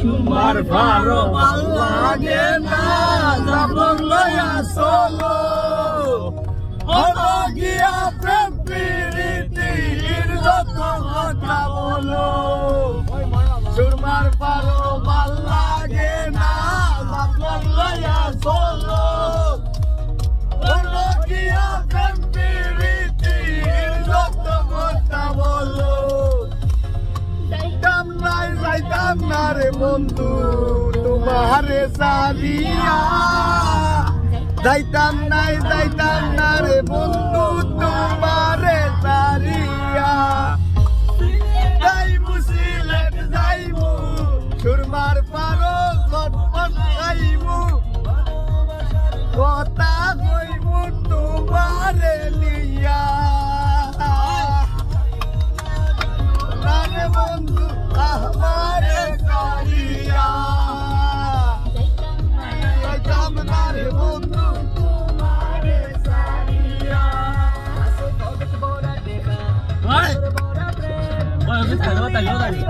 Sumar faro লাগে না যাবন লয়া সলো হলো গিয়া প্রেম প্রীতির যত কথা বলো সুরমার ফারো ভাল লাগে না যাবন লয়া সলো হলো গিয়া প্রেম প্রীতির যত কথা বলো যাইতাম না রে বন্ধু তোমারে সারিয়া যাইতাম না রে বন্ধু তোমারে সারিয়া যাইবু সিলেট যাইবু সুরমার পারো ঘটপট যাইবু কথা কইবু তোমারে লিয়া বন্ধু আমারে সারিয়া যাইতাম না রে বন্ধু তোমারে সারিয়া ওই ওই আমি তালো দাঁড়ি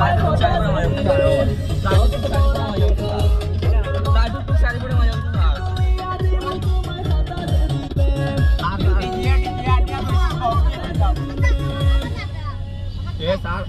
বাইরে বসে আছে ভাই তালো দাঁড়ি তো সারি পড়ে মায়া আর এই দিয়া এ স্যার